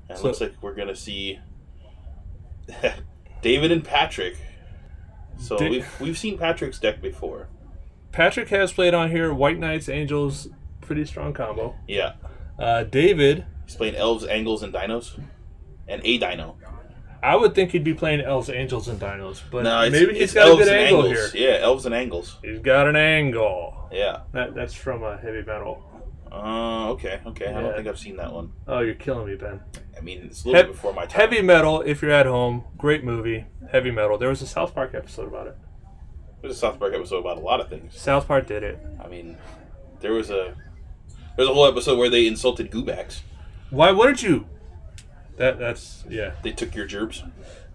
And it looks like we're going to see David and Patrick. So we've seen Patrick's deck before. Patrick has played on here. White Knights, Angels, pretty strong combo. Yeah. David. He's playing Elves, Angles, and Dinos. And a Dino. I would think he'd be playing Elves, Angels, and Dinos. But no, maybe he's got a good angle angles. here. Yeah, Elves and Angles. He's got an angle. Yeah. That's from Heavy Metal. Okay. Yeah. I don't think I've seen that one. Oh, you're killing me, Ben. I mean, it's a little bit before my time. Heavy Metal, if you're at home, great movie. Heavy Metal. There was a South Park episode about it. There's a South Park episode about a lot of things. South Park did it. I mean, there's a whole episode where they insulted goobacks. Why wouldn't you? That's yeah. They took your gerbs.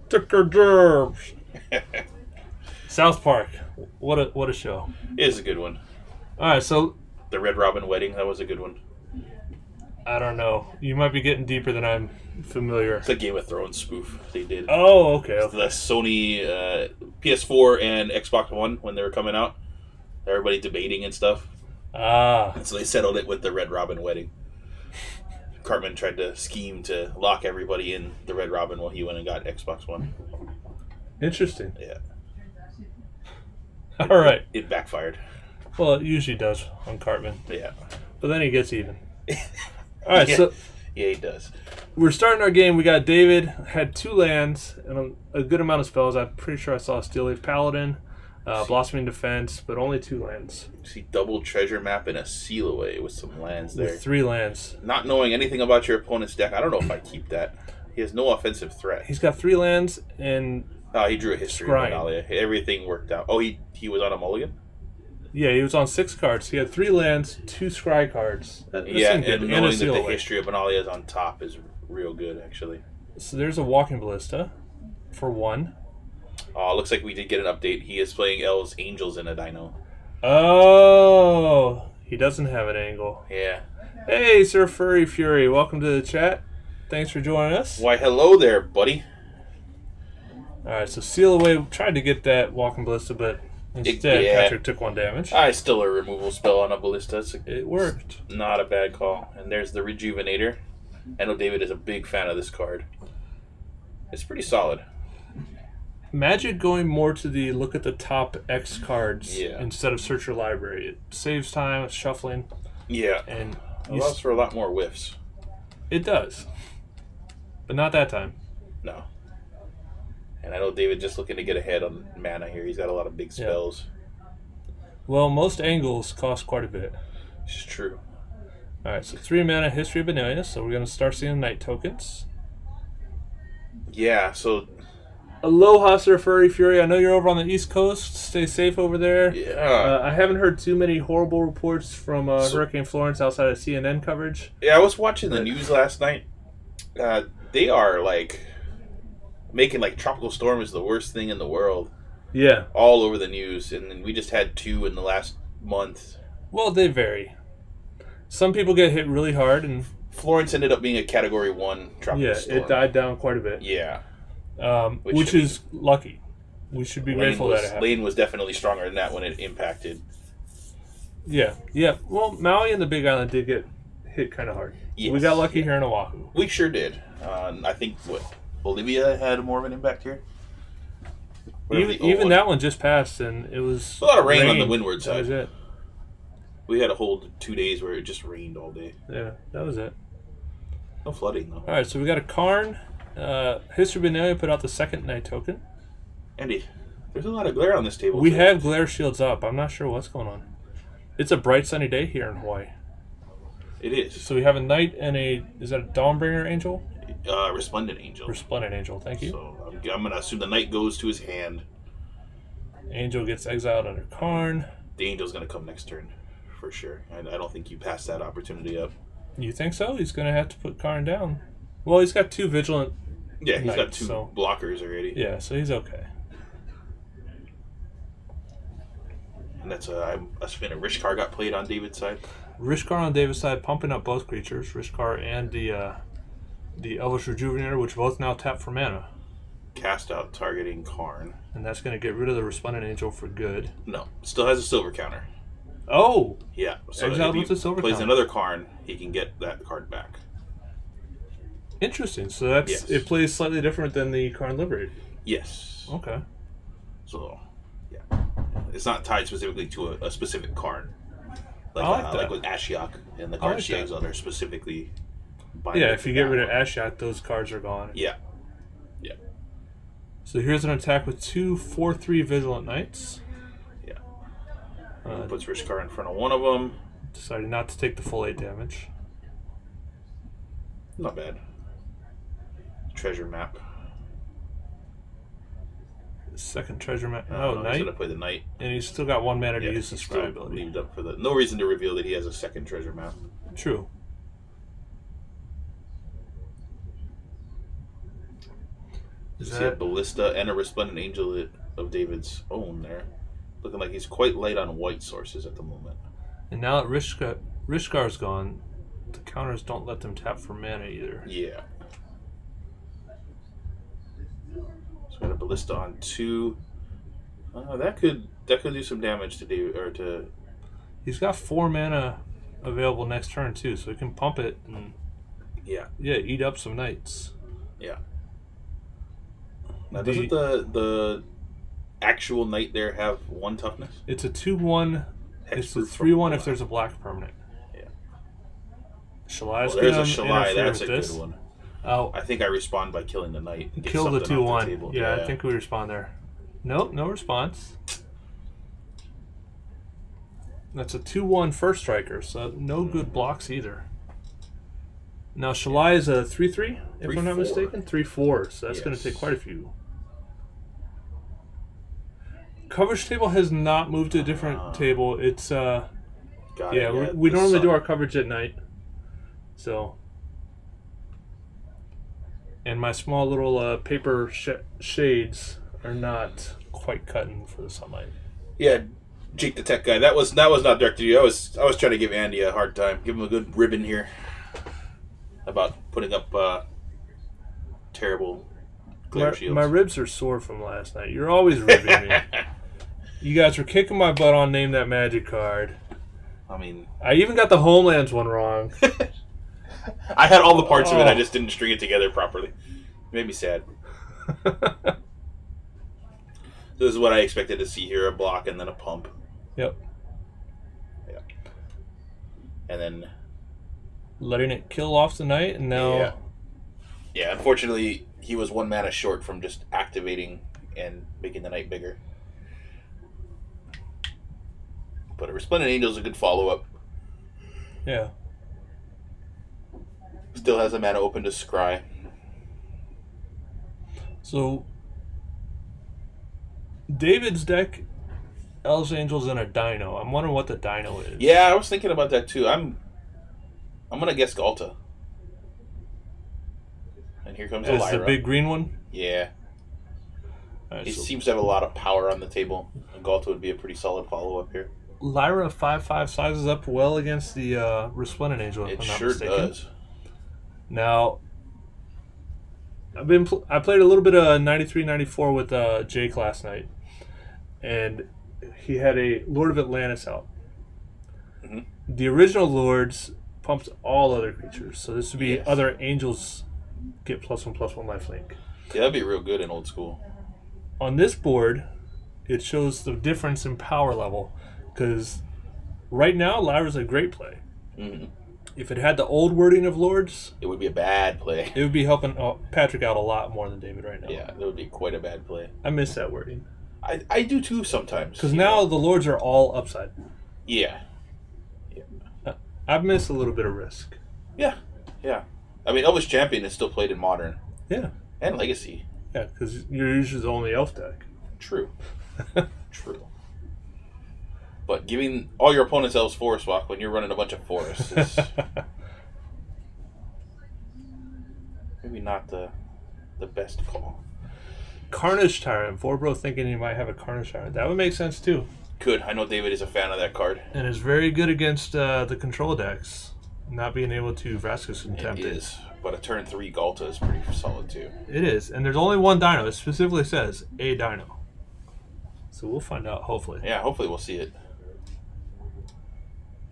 Took your gerbs. South Park. What a show. It is a good one. All right, so the Red Robin Wedding, that was a good one. I don't know. You might be getting deeper than I'm familiar. It's a Game of Thrones spoof they did. Oh, okay. The Sony PS4 and Xbox One when they were coming out. Everybody debating and stuff. And so they settled it with the Red Robin Wedding. Cartman tried to scheme to lock everybody in the Red Robin while he went and got Xbox One. Interesting. Yeah. All right. It backfired. Well, it usually does on Cartman. Yeah. But then he gets even. All right, so he does. We're starting our game. We got David, had 2 lands and a good amount of spells. I'm pretty sure I saw a Steel Leaf Paladin, Blossoming Defense, but only 2 lands. You see double treasure map and a seal away with some lands there. With 3 lands. Not knowing anything about your opponent's deck, I don't know if I keep that. He has no offensive threat. He's got 3 lands and he drew a history of Benalia. Everything worked out. Oh, he was on a mulligan? Yeah, he was on 6 cards. He had 3 lands, 2 scry cards. And knowing that the history of Benalia is on top is real good, actually. So there's a Walking Ballista for 1. Oh, looks like we did get an update. He is playing Elves, Angels, and a Dino. Oh, he doesn't have an angle. Yeah. Hey, Sir Furry Fury, welcome to the chat. Thanks for joining us. Why, hello there, buddy. All right, so Seal Away tried to get that Walking Ballista, but instead Patrick took 1 damage. Still a removal spell on a Ballista. It worked. Not a bad call. And there's the Rejuvenator. I know David is a big fan of this card. It's pretty solid. Magic going more to the look at the top X cards instead of search your library. It saves time, it's shuffling. Yeah. And allows for a lot more whiffs. It does. But not that time. No. And I know David just looking to get ahead on mana here. He's got a lot of big spells. Well, most angles cost quite a bit. It's true. Alright, so 3 mana History of Benalia, so we're going to start seeing night tokens. Yeah, so... Aloha, Sir Furry Fury. I know you're over on the East Coast. Stay safe over there. Yeah. I haven't heard too many horrible reports from Hurricane Florence outside of CNN coverage. Yeah, I was watching the news last night. They are, making, tropical storm is the worst thing in the world. Yeah. All over the news. And then we just had 2 in the last month. Well, they vary. Some people get hit really hard, and Florence ended up being a Category 1 tropical storm. Yeah, it died down quite a bit. Yeah. Which is lucky. We should be grateful that it happened. Lane was definitely stronger than that when it impacted. Yeah. Well, Maui and the Big Island did get hit kind of hard. Yes. We got lucky here in Oahu. We sure did. I think, Bolivia had more of an impact here? Even that one just passed, and it was a lot of rain on the windward side. That was it. We had a whole 2 days where it just rained all day. Yeah, that was it. No flooding, though. All right, so we got a Karn. History of Benalia put out the 2nd night token. Andy, there's a lot of glare on this table. We have glare shields up. I'm not sure what's going on. It's a bright sunny day here in Hawaii. It is. So we have a knight and is that a Dawnbringer Angel? Resplendent Angel. Resplendent Angel, thank you. So I'm going to assume the knight goes to his hand. Angel gets exiled under Karn. The Angel's going to come next turn, for sure. And I don't think you pass that opportunity up. You think so? He's going to have to put Karn down. Well, he's got 2 Vigilant. Yeah, he's got 2 blockers already. Yeah, so he's okay. And that's a spin. A Rishkar got played on David's side. Rishkar on David's side, pumping up both creatures, Rishkar and the Elvish Rejuvenator, which both now tap for mana. Cast out targeting Karn. And that's going to get rid of the Resplendent Angel for good. No, still has a silver counter. Oh! Yeah, so exiled if with the silver plays counter. Another Karn, he can get that card back. Interesting. So that's it plays slightly different than the Karn Liberated. Yes. Okay. So, yeah, it's not tied specifically to a specific Karn. Like with Ashiok and the cards she exiled are specifically. Yeah, if you get rid of Ashiok, those cards are gone. Yeah. Yeah. So here's an attack with 2 4/3 Vigilant Knights. Yeah. Puts Rishkar in front of one of them. Decided not to take the full 8 damage. Not bad. Treasure map. Second treasure map. Oh, Knight. He's gonna play the Knight, and he's still got 1 mana to use the Scry ability. Leaved up for no reason to reveal that he has a second treasure map. True. You see a Ballista and a Resplendent Angel of David's own there. Looking like he's quite light on white sources at the moment. And now that Rishkar's gone, the counters don't let them tap for mana either. Yeah. So got a Ballista on 2. That could do some damage to David or to. He's got 4 mana available next turn too, so he can pump it and eat up some knights. Yeah. Now doesn't the actual knight there have 1 toughness? It's a 2/1. It's a 3/1 if there's a black permanent. Yeah. Shalai's there's a Shalai. That's a good one. Oh, I think I respond by killing the knight. Kill the 2/1. Yeah, I think we respond there. Nope, no response. That's a 2/1 first striker, so no good blocks either. Now Shalai is a 3/3, if I'm not mistaken. 3/4, so that's going to take quite a few. Coverage table has not moved to a different table. It's we normally do our coverage at night. So, and my small little paper shades are not quite cutting for the sunlight. Yeah, Jake the tech guy. That was not directed to you. I was trying to give Andy a hard time. Give him a good ribbon here about putting up terrible glare shields. My ribs are sore from last night. You're always ribbing me. You guys were kicking my butt on Name That Magic card. I mean, I even got the Homelands one wrong. I had all the parts of it. I just didn't string it together properly. It made me sad. This is what I expected to see here: a block and then a pump. Yep. Yeah. And then letting it kill off the knight, and now. Yeah. Unfortunately, he was 1 mana short from just activating and making the knight bigger. But a Resplendent Angel is a good follow-up. Yeah. Still has a mana open to Scry. So, David's deck, Elves, Angels, and a Dino. I'm wondering what the Dino is. Yeah, I was thinking about that too. I'm gonna guess Galta. And here comes a Lyra. The big green one? Yeah. Right, he seems to have a lot of power on the table. And Galta would be a pretty solid follow-up here. Lyra 5/5 sizes up well against the Resplendent Angel, if I'm not mistaken. It sure does. Now, I played a little bit of 93-94 with Jake last night, and he had a Lord of Atlantis out. Mm-hmm. The original Lords pumped all other creatures, so this would be other angels get +1/+1 lifelink. Yeah, that'd be real good in old school. On this board, it shows the difference in power level. Because right now, Lyra's a great play. Mm-hmm. If it had the old wording of Lords, it would be a bad play. It would be helping Patrick out a lot more than David right now. Yeah, that would be quite a bad play. I miss that wording. I do too sometimes. Because now the Lords are all upside. Yeah. I've missed a little bit of Risk. Yeah. I mean, Elvish Champion is still played in Modern. Yeah. And Legacy. Yeah, because you're usually the only elf deck. True. True. But giving all your opponents Elves Forest Walk when you're running a bunch of forests is maybe not the best call. Carnage Tyrant. Forbro thinking he might have a Carnage Tyrant. That would make sense too. Could. I know David is a fan of that card. And is very good against the control decks. Not being able to Vraska's Contempt it. Is. But a turn 3 Galta is pretty solid too. It is. And there's only one Dino. It specifically says a Dino. So we'll find out, hopefully. Yeah, hopefully we'll see it.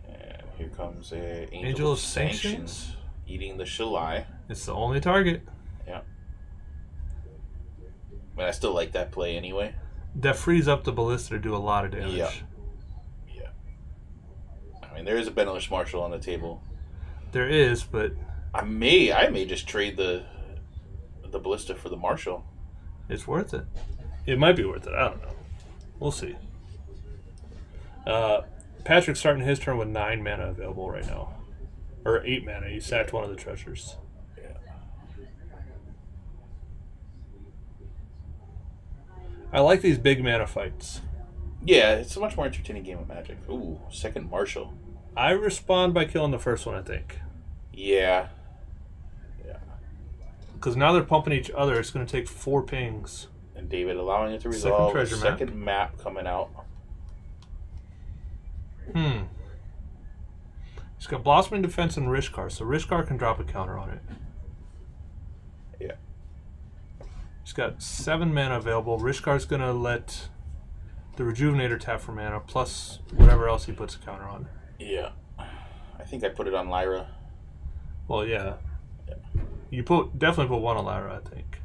And here comes a Angel of Sanctions eating the Shalai. It's the only target. Yeah. But I still like that play anyway. That frees up the ballista to do a lot of damage. Yeah. Yeah. I mean, there is a Benelish Marshal on the table. There is, but I may just trade the ballista for the Marshal. It's worth it. It might be worth it. I don't know. We'll see. Patrick's starting his turn with 9 mana available right now. Or 8 mana. He sacked one of the treasures. Yeah. I like these big mana fights. Yeah, it's a much more entertaining game of Magic. Ooh, second Marshal. I respond by killing the first one, I think. Yeah. Yeah. Because now they're pumping each other. It's going to take 4 pings. And David allowing it to resolve. Second map coming out. He's got Blossoming Defense and Rishkar, so Rishkar can drop a counter on it. Yeah. He's got 7 mana available. Rishkar's going to let the Rejuvenator tap for mana, plus whatever else he puts a counter on. Yeah. I think I put it on Lyra. Well, yeah. You definitely put one on Lyra, I think.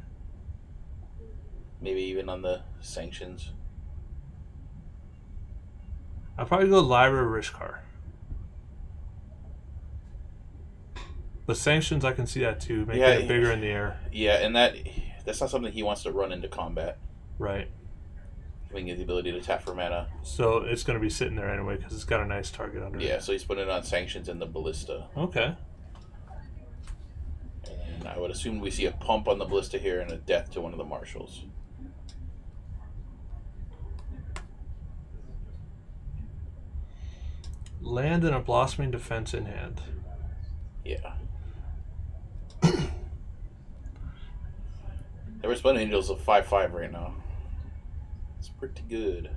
Maybe even on the Sanctions. I'll probably go Lyra or Rishkar. But Sanctions, I can see that too. Making it bigger in the air. Yeah, and that's not something he wants to run into combat. Right. Having the ability to tap for mana. So it's going to be sitting there anyway because it's got a nice target under it. Yeah, so he's putting it on Sanctions and the Ballista. Okay. And I would assume we see a pump on the Ballista here and a death to one of the Marshals. Land and a Blossoming Defense in hand. Yeah. The Resplendent Angel's a 5/5 right now. It's pretty good.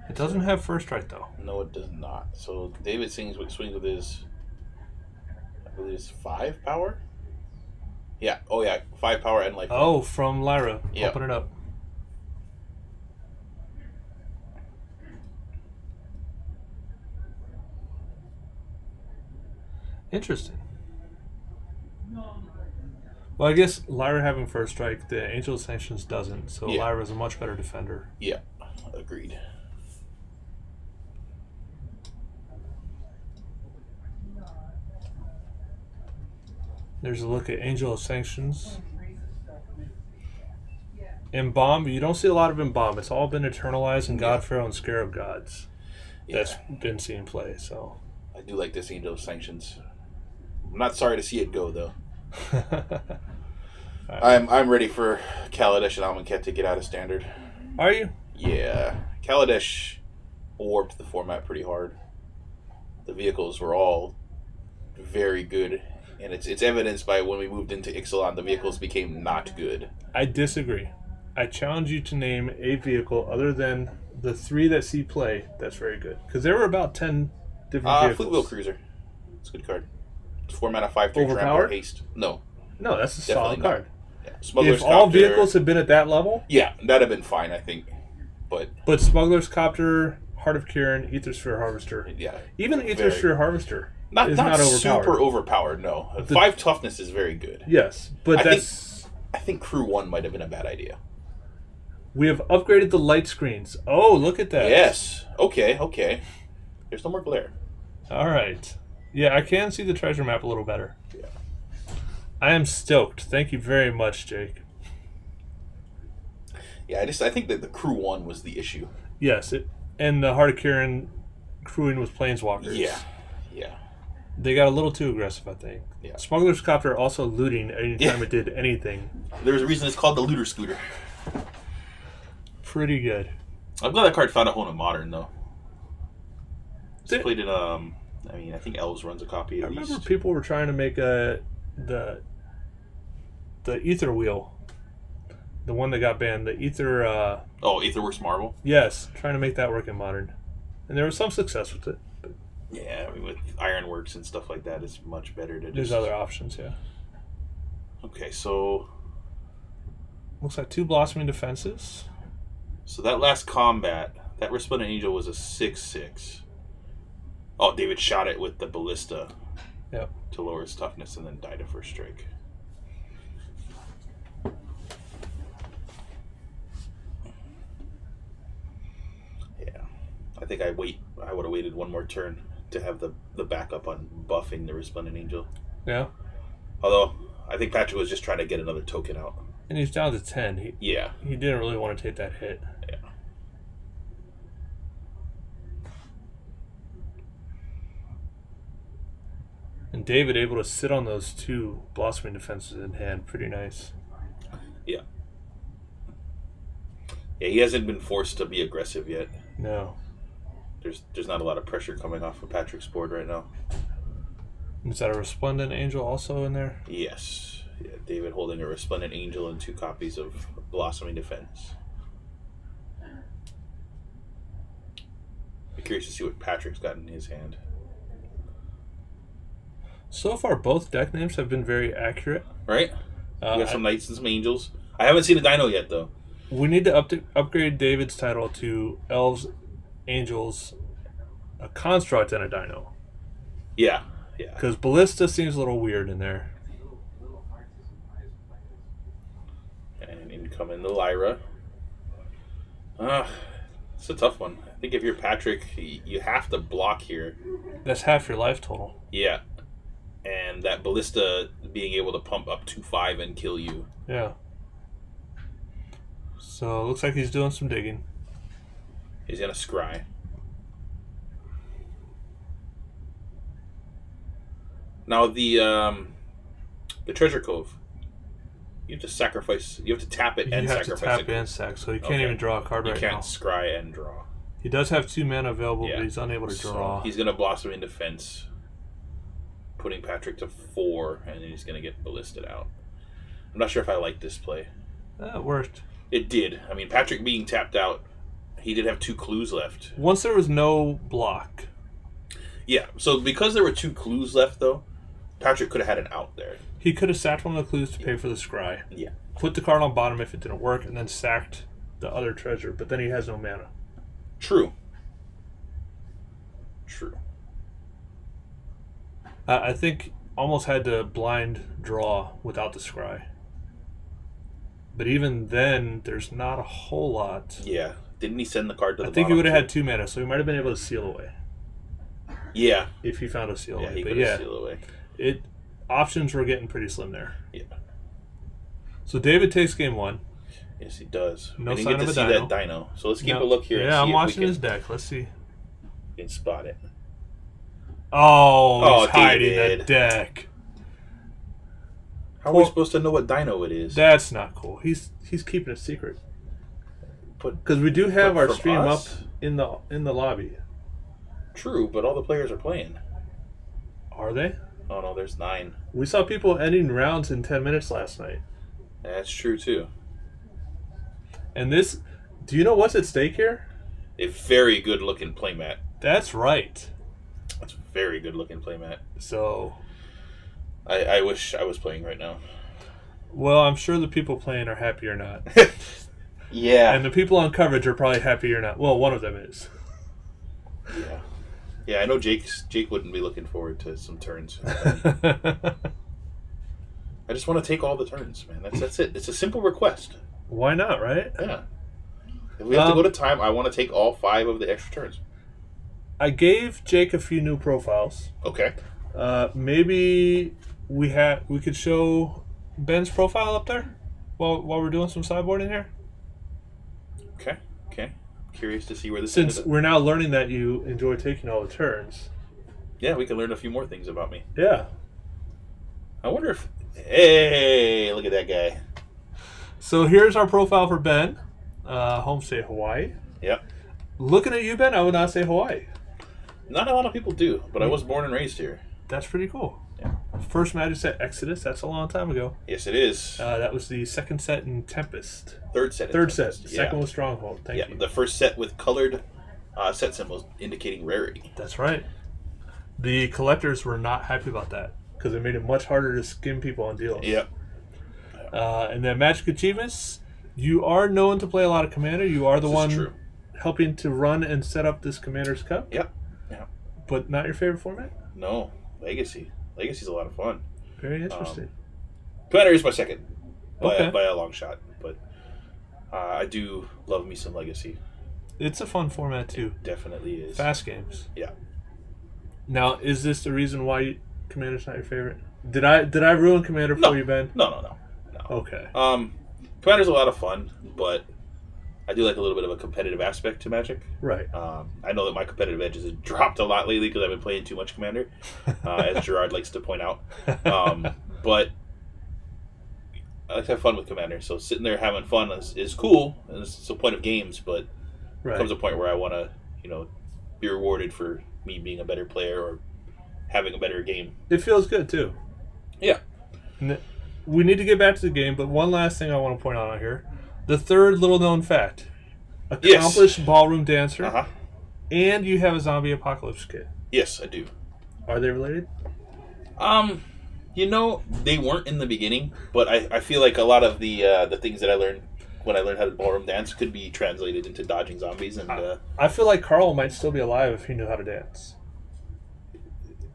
It doesn't have first strike though. No, it does not. So David swings with his, I believe it's 5 power. Yeah. Oh yeah, 5 power and life. Oh, from Lyra. Yep. Open it up. Interesting. Well, I guess Lyra having first strike, the Angel of Sanctions doesn't, so Yeah. Lyra's a much better defender. Yeah, agreed. There's a look at Angel of Sanctions. Embalm, you don't see a lot of Embalm. It's all been Eternalized and God Pharaoh and Scarab Gods. That's been seen play, so. I do like this Angel of Sanctions. I'm not sorry to see it go, though. I'm ready for Kaladesh and Amonkhet to get out of Standard. Are you? Yeah. Kaladesh warped the format pretty hard. The vehicles were all very good, and it's evidenced by when we moved into Ixalan, the vehicles became not good. I disagree. I challenge you to name a vehicle other than the 3 that see play that's very good. Because there were about 10 different vehicles. Fleetwheel Cruiser. It's a good card. It's 4 mana, 5/3 Overpowered? haste. No. No, that's a Definitely solid card. Yeah. Smuggler's If all Copter, vehicles had been at that level, yeah, that'd have been fine, I think. But Smuggler's Copter, Heart of Kirin, Aethersphere Harvester. yeah, Even Aethersphere Harvester is not overpowered. Super overpowered. No, 5 toughness is very good. Yes, but I think Crew 1 might have been a bad idea. We have upgraded the light screens. Oh, look at that. Yes. Okay. There's no more glare. All right. Yeah, I can see the treasure map a little better. Yeah. I am stoked. Thank you very much, Jake. Yeah, I think that the Crew 1 was the issue. Yes, and the Heart of Kirin crewing with Planeswalkers. Yeah. They got a little too aggressive, I think. Yeah. Smuggler's Copter also looting anytime it did anything. There's a reason it's called the Looter Scooter. Pretty good. I'm glad that card found a home in Modern, though. It's played in, I think Elves runs a copy at least. I remember people were trying to make the Ether Wheel. The one that got banned. The Ether... Aetherworks Marvel? Yes, trying to make that work in Modern. And there was some success with it. But yeah, I mean, with Ironworks and stuff like that, it's much better to there's other options, yeah. Okay, so... Looks like 2 Blossoming Defenses. So that last combat, that Resplendent Angel was a 6/6. Oh, David shot it with the Ballista. Yep. To lower his toughness and then die to first strike. Yeah. I think I would have waited one more turn to have the backup on buffing the Resplendent Angel. Yeah. Although, I think Patrick was just trying to get another token out. And he's down to 10. He didn't really want to take that hit. Yeah. And David able to sit on those 2 Blossoming Defenses in hand. Pretty nice. Yeah. Yeah, he hasn't been forced to be aggressive yet. No. There's not a lot of pressure coming off of Patrick's board right now. Is that a Resplendent Angel also in there? Yes. Yeah, David holding a Resplendent Angel and 2 copies of Blossoming Defense. I'm curious to see what Patrick's got in his hand. So far, both deck names have been very accurate. Right? We got some Knights and some Angels. I haven't seen a Dino yet, though. We need to upgrade David's title to Elves, Angels, a Construct, and a Dino. Yeah, yeah. Because Ballista seems a little weird in there. And in coming the Lyra. It's a tough one. I think if you're Patrick, you have to block here. That's half your life total. Yeah. And that Ballista being able to pump up to 5 and kill you. Yeah. So, looks like he's doing some digging. He's going to scry. Now, the Treasure Cove. You have to sacrifice. You have to tap it and sacrifice it. You have to tap and sack, so he can't even draw a card right now. You can't scry and draw. He does have 2 mana available, but he's unable to draw. So he's going to Blossom in Defense, putting Patrick to 4, and then he's going to get ballisted out. I'm not sure if I like this play. That worked. It did. I mean, Patrick being tapped out, he did have 2 clues left. Once there was no block. Yeah, so because there were 2 clues left, though, Patrick could have had an out there. He could have sacked one of the clues to pay for the scry. Yeah. Put the card on bottom if it didn't work, and then sacked the other treasure, but then he has no mana. True. True. I think almost had to blind draw without the scry. But even then, there's not a whole lot. Yeah. Didn't he send the card to the bottom? I think he would have had 2 mana, so he might have been able to seal away. Yeah. If he found a seal away. He could have sealed away. Options were getting pretty slim there. Yeah. So David takes game 1. Yes, he does. No we didn't sign get to of a see dino. that dino. So let's keep a look here. Yeah, I'm watching his deck. Let's see. You can spot it. Oh, he's hiding the deck. How are we supposed to know what dino it is? That's not cool. He's keeping it secret. Because we do have our stream up in the lobby. True, but all the players are playing. Are they? Oh no, there's 9. We saw people ending rounds in 10 minutes last night. That's true too. And this, do you know what's at stake here? A very good looking playmat. That's right. That's a very good looking playmat. So, I wish I was playing right now. Well, I'm sure the people playing are happy or not. Yeah. And the people on coverage are probably happy or not. Well, one of them is. Yeah. Yeah, I know Jake wouldn't be looking forward to some turns. I just want to take all the turns, man. That's it. It's a simple request. Why not, right? Yeah. If we have to go to time, I want to take all 5 of the extra turns. I gave Jake a few new profiles. Okay. Maybe we could show Ben's profile up there while we're doing some sideboarding here. Okay. Curious to see where this Since we're now learning that you enjoy taking all the turns. Yeah, we can learn a few more things about me. Yeah. I wonder if... Hey, look at that guy. So here's our profile for Ben. Home state Hawaii. Yep. Looking at you, Ben, I would not say Hawaii. Not a lot of people do, but I was born and raised here. That's pretty cool. Yeah. First Magic set Exodus, that's a long time ago. Yes, it is. That was the second set in Tempest. Third set. The second was Stronghold. Thank you. Yeah, the first set with colored set symbols indicating rarity. That's right. The collectors were not happy about that because it made it much harder to skim people on deals. Yep. And then Magic Achievements, you are known to play a lot of Commander. You are the one helping to run and set up this Commander's Cup. Yep. But not your favorite format? No. Legacy. Legacy's a lot of fun. Very interesting. Commander is my second, by a long shot. But I do love me some Legacy. It's a fun format too. It definitely is. Fast games. Yeah. Now, is this the reason why Commander's not your favorite? Did I ruin Commander for you, Ben? No. Okay. Commander's a lot of fun, but I do like a little bit of a competitive aspect to Magic. Right. I know that my competitive edges have dropped a lot lately because I've been playing too much Commander, as Gerard likes to point out. But I like to have fun with Commander, so sitting there having fun is cool, and it's the point of games, but there comes a point where I want to, be rewarded for me being a better player or having a better game. It feels good, too. Yeah. We need to get back to the game, but one last thing I want to point out here. The third little-known fact. Accomplished ballroom dancer, and you have a zombie apocalypse kit. Yes, I do. Are they related? They weren't in the beginning, but I feel like a lot of the things that I learned when I learned how to ballroom dance could be translated into dodging zombies. And I feel like Carl might still be alive if he knew how to dance.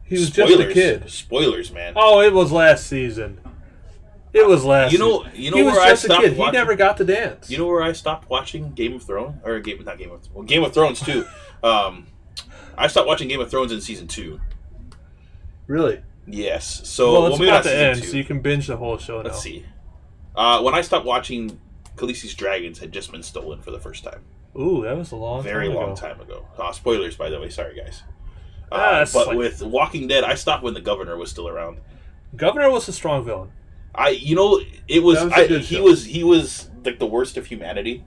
He was just a kid. Spoilers, man. Oh, it was last season. It was last season. He was just a kid. He never got to dance. You know where I stopped watching Game of Thrones? Game of Thrones too. I stopped watching Game of Thrones in season 2. Really? Yes. So it's about to end, so you can binge the whole show now. Let's see. When I stopped watching, Khaleesi's dragons had just been stolen for the first time. Ooh, that was a very long time ago. Spoilers, by the way. Sorry, guys. With Walking Dead, I stopped when the Governor was still around. Governor was a strong villain. He was like the worst of humanity,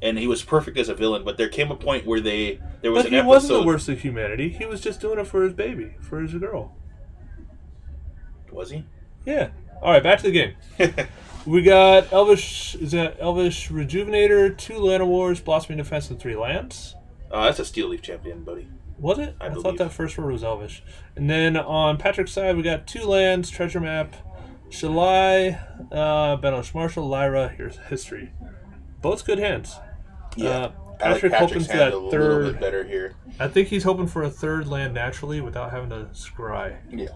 and he was perfect as a villain. But there came a point where there was an episode. But he wasn't the worst of humanity. He was just doing it for his baby, for his girl. Was he? Yeah. All right, back to the game. We got Elvish Rejuvenator, 2 Land Wars, Blossoming Defense, and 3 lands. That's a Steel Leaf champion, buddy. Was it? I thought that first word was Elvish. And then on Patrick's side, we got 2 lands, Treasure Map, Shalai, Benosh Marshall, Lyra. Here's History. Both good hands. Yeah. Patrick hoping for that a third. Little bit better here. I think he's hoping for a 3rd land naturally without having to scry. Yeah.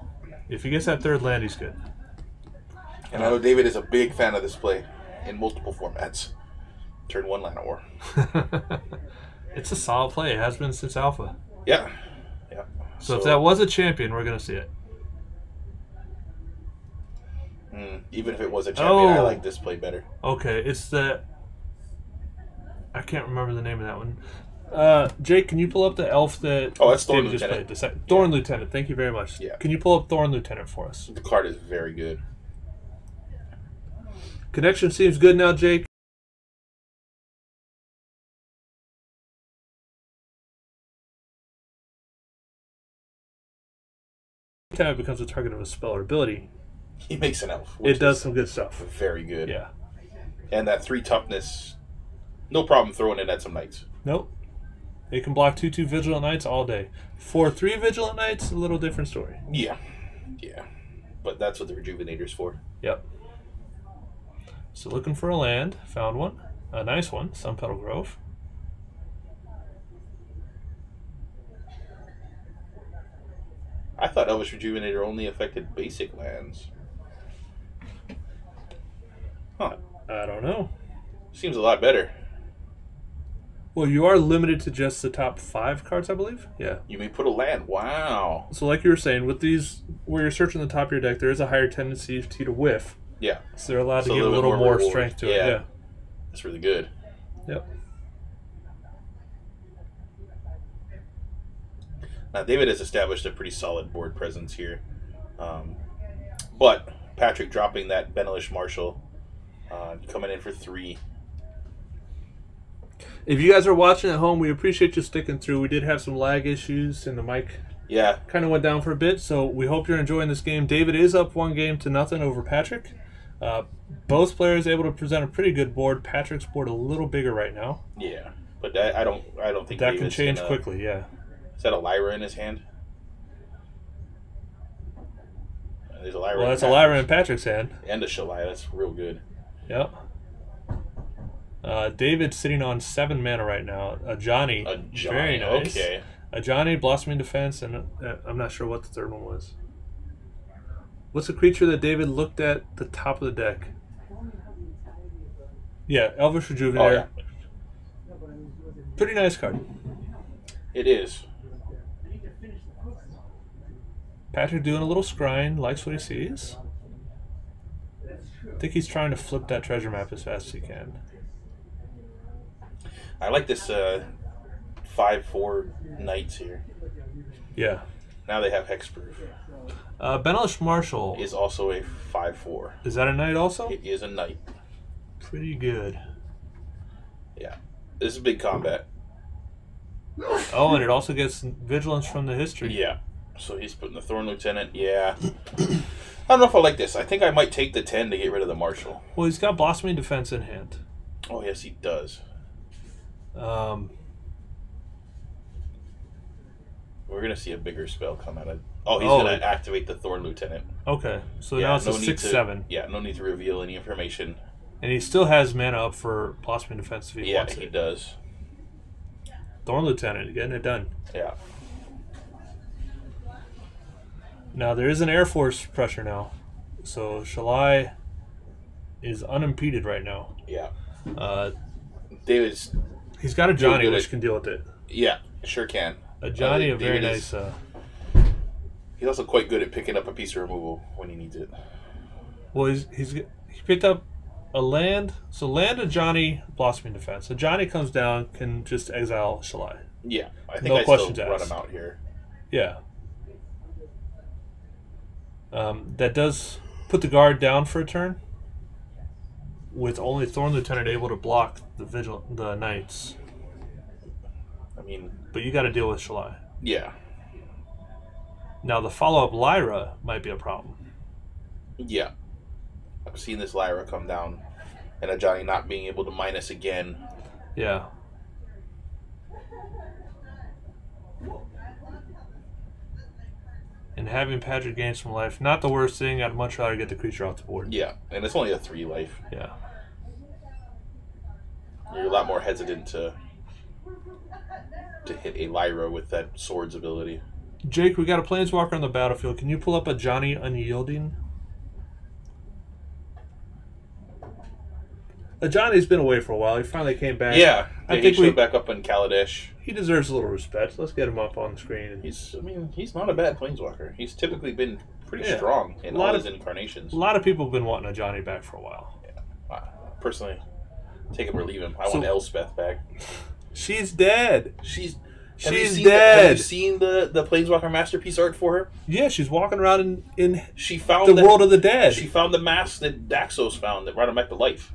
If he gets that 3rd land, he's good. And I know David is a big fan of this play in multiple formats. Turn 1 Land War. It's a solid play. It has been since Alpha. Yeah. So if that was a champion, we're going to see it. Even if it was a champion, I like this play better. Okay, it's the... I can't remember the name of that one. Jake, can you pull up the elf that that's Thorn David Lieutenant. just played? Thorn Lieutenant, thank you very much. Yeah. Can you pull up Thorn Lieutenant for us? The card is very good. Connection seems good now, Jake. Anytime it becomes a target of a spell or ability, he makes an elf. It does some good stuff. Very good. Yeah. And that 3 toughness, no problem throwing in at some knights. Nope. It can block 2/2 Vigilant Knights all day. 4/3 Vigilant Knights, a little different story. Yeah. But that's what the Rejuvenator's for. Yep. So looking for a land. Found one. A nice one. Sunpetal Grove. I thought Elvish Rejuvenator only affected basic lands. Huh. I don't know. Seems a lot better. Well, you are limited to just the top 5 cards, I believe. Yeah. You may put a land. Wow. So like you were saying, with these, where you're searching the top of your deck, there is a higher tendency to whiff. Yeah. So they're allowed to give a little more strength to it. Yeah. That's really good. Yep. Now, David has established a pretty solid board presence here. But Patrick dropping that Benelish Marshall, coming in for 3. If you guys are watching at home, we appreciate you sticking through. We did have some lag issues, and the mic kind of went down for a bit, so we hope you're enjoying this game. David is up 1-0 over Patrick. Both players able to present a pretty good board. Patrick's board a little bigger right now. Yeah, but I don't think that can change quickly. Yeah. Is that a Lyra in his hand? There's a Lyra. Well, that's a Lyra in Patrick's hand. And a Shalai. That's real good. Yep. David's sitting on 7 mana right now. A Johnny. Very nice. Okay. A Johnny, Blossoming Defense, and I'm not sure what the third one was. What's a creature that David looked at the top of the deck? Yeah, Elvish Rejuvenator. Oh, yeah. Pretty nice card. It is. Patrick doing a little scrying, likes what he sees. I think he's trying to flip that treasure map as fast as he can. I like this 5/4 knights here. Yeah. Now they have hexproof. Benelish Marshall is also a 5/4. Is that a knight also? It is a knight. Pretty good. Yeah. This is big combat. Oh, and it also gets vigilance from the history. Yeah. So he's putting the Thorn Lieutenant. Yeah. I don't know if I like this. I think I might take the 10 to get rid of the Marshal. Well, he's got Blossoming Defense in hand. Oh, yes, he does. We're going to see a bigger spell come out of... Oh, he's going to activate the Thorn Lieutenant. Okay. So now it's a 6/7. Yeah, no need to reveal any information. And he still has mana up for Blossoming Defense if he wants it. Yeah, he does. Thorn Lieutenant, getting it done. Yeah. Now, there is an Air Force pressure now. So, Shalai is unimpeded right now. Yeah. David's... He's got a Johnny, which can deal with it. Yeah, sure can. A Johnny, a very nice... He's also quite good at picking up a piece of removal when he needs it. Well, he picked up a land. So, land a Johnny, Blossoming Defense. A Johnny comes down, can just exile Shalai. Yeah, I think I still run him out here. Yeah. That does put the guard down for a turn, with only Thorn Lieutenant able to block the knights. I mean, but you got to deal with Shalai. Yeah. Now the follow-up Lyra might be a problem. Yeah, I've seen this Lyra come down, and a Johnny not being able to minus again. Yeah. And having Patrick gain some life, not the worst thing. I'd much rather get the creature off the board. Yeah, and it's only a 3 life. Yeah. You're a lot more hesitant to hit a Lyra with that Swords ability. Jake, we got a Planeswalker on the battlefield. Can you pull up a Johnny Unyielding? Johnny's been away for a while. He finally came back. Yeah, I think he showed back up in Kaladesh. He deserves a little respect. Let's get him up on the screen. He's not a bad Planeswalker. He's typically been pretty strong in all his incarnations. A lot of people have been wanting a Johnny back for a while. Yeah. Personally, take him or leave him. I want Elspeth back. She's dead. She's dead. Have you seen the Planeswalker Masterpiece art for her? Yeah, she's walking around in she found the world of the dead. She found the mask that Daxos found that brought him back to life.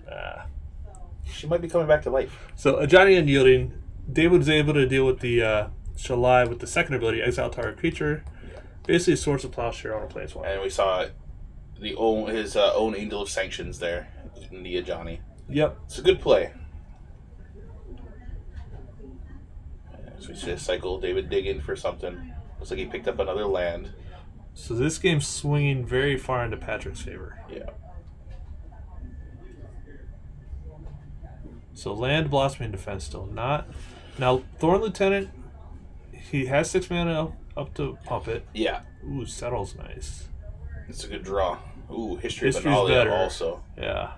She might be coming back to life. So a Johnny Unyielding, David was able to deal with the Shalai with the second ability, exile target creature. Yeah. Basically, Swords of Plowshare on a Planeswalker. And we saw his own Angel of Sanctions there in the Johnny. Yep. It's a good play. So we see a cycle. David digging for something. Looks like he picked up another land. So this game's swinging very far into Patrick's favor. Yeah. So land, Blossoming Defense still not. Now Thorn Lieutenant, he has 6 mana up to pump it. Yeah. Ooh, Settle's nice. It's a good draw. Ooh, History's better also. Yeah.